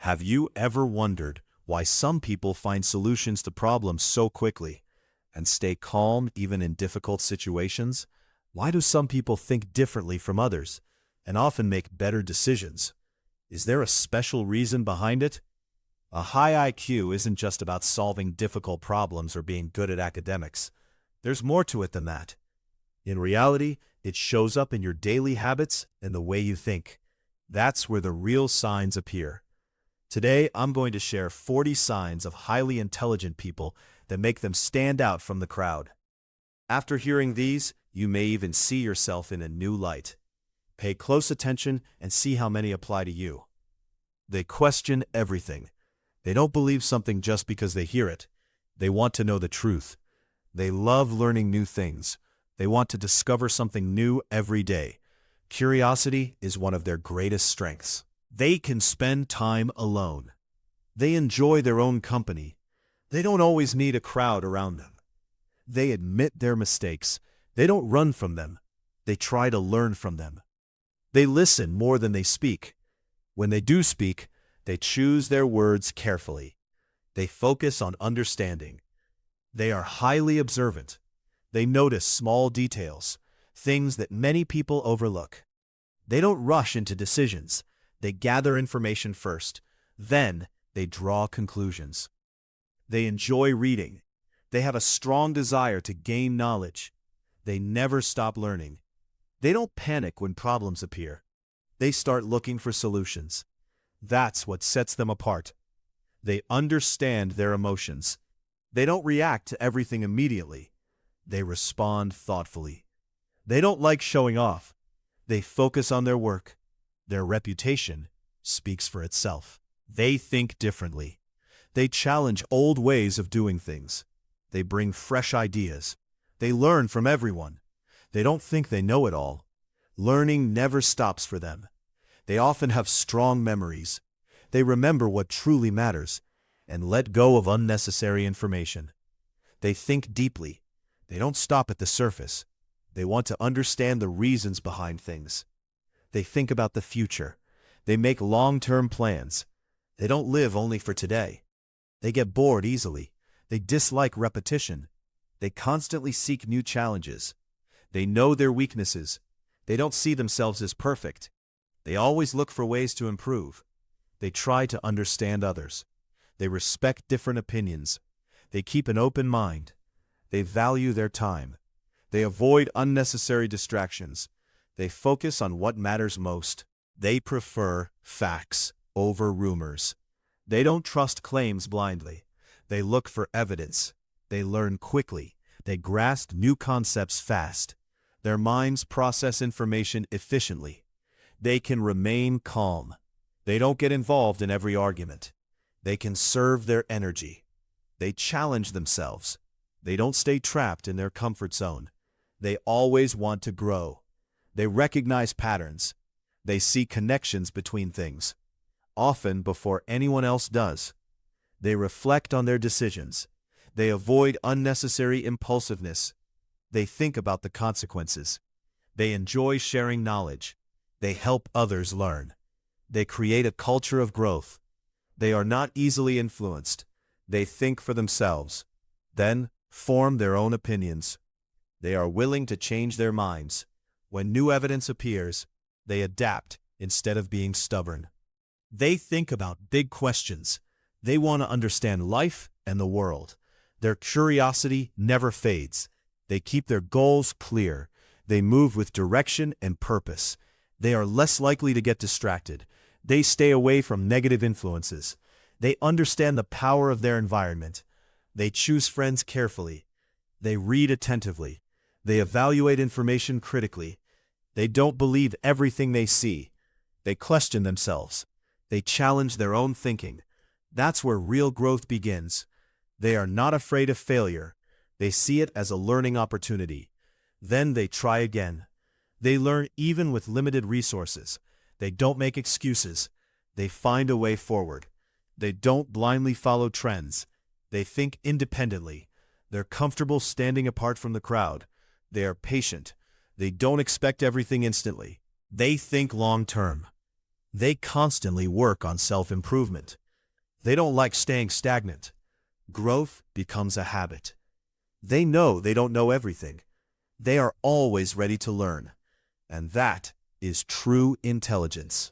Have you ever wondered why some people find solutions to problems so quickly and stay calm even in difficult situations? Why do some people think differently from others and often make better decisions? Is there a special reason behind it? A high IQ isn't just about solving difficult problems or being good at academics. There's more to it than that. In reality, it shows up in your daily habits and the way you think. That's where the real signs appear. Today, I'm going to share 40 signs of highly intelligent people that make them stand out from the crowd. After hearing these, you may even see yourself in a new light. Pay close attention and see how many apply to you. They question everything. They don't believe something just because they hear it. They want to know the truth. They love learning new things. They want to discover something new every day. Curiosity is one of their greatest strengths. They can spend time alone. They enjoy their own company. They don't always need a crowd around them. They admit their mistakes. They don't run from them. They try to learn from them. They listen more than they speak. When they do speak, they choose their words carefully. They focus on understanding. They are highly observant. They notice small details, things that many people overlook. They don't rush into decisions. They gather information first. Then they draw conclusions. They enjoy reading. They have a strong desire to gain knowledge. They never stop learning. They don't panic when problems appear. They start looking for solutions. That's what sets them apart. They understand their emotions. They don't react to everything immediately. They respond thoughtfully. They don't like showing off. They focus on their work. Their reputation speaks for itself. They think differently. They challenge old ways of doing things. They bring fresh ideas. They learn from everyone. They don't think they know it all. Learning never stops for them. They often have strong memories. They remember what truly matters and let go of unnecessary information. They think deeply. They don't stop at the surface. They want to understand the reasons behind things. They think about the future. They make long-term plans. They don't live only for today. They get bored easily. They dislike repetition. They constantly seek new challenges. They know their weaknesses. They don't see themselves as perfect. They always look for ways to improve. They try to understand others. They respect different opinions. They keep an open mind. They value their time. They avoid unnecessary distractions. They focus on what matters most. They prefer facts over rumors. They don't trust claims blindly. They look for evidence. They learn quickly. They grasp new concepts fast. Their minds process information efficiently. They can remain calm. They don't get involved in every argument. They conserve their energy. They challenge themselves. They don't stay trapped in their comfort zone. They always want to grow. They recognize patterns. They see connections between things, often before anyone else does. They reflect on their decisions. They avoid unnecessary impulsiveness. They think about the consequences. They enjoy sharing knowledge. They help others learn. They create a culture of growth. They are not easily influenced. They think for themselves, then form their own opinions. They are willing to change their minds. When new evidence appears, they adapt instead of being stubborn. They think about big questions. They want to understand life and the world. Their curiosity never fades. They keep their goals clear. They move with direction and purpose. They are less likely to get distracted. They stay away from negative influences. They understand the power of their environment. They choose friends carefully. They read attentively. They evaluate information critically. They don't believe everything they see. They question themselves. They challenge their own thinking. That's where real growth begins. They are not afraid of failure. They see it as a learning opportunity. Then they try again. They learn even with limited resources. They don't make excuses. They find a way forward. They don't blindly follow trends. They think independently. They're comfortable standing apart from the crowd. They are patient. They don't expect everything instantly. They think long-term. They constantly work on self-improvement. They don't like staying stagnant. Growth becomes a habit. They know they don't know everything. They are always ready to learn. And that is true intelligence.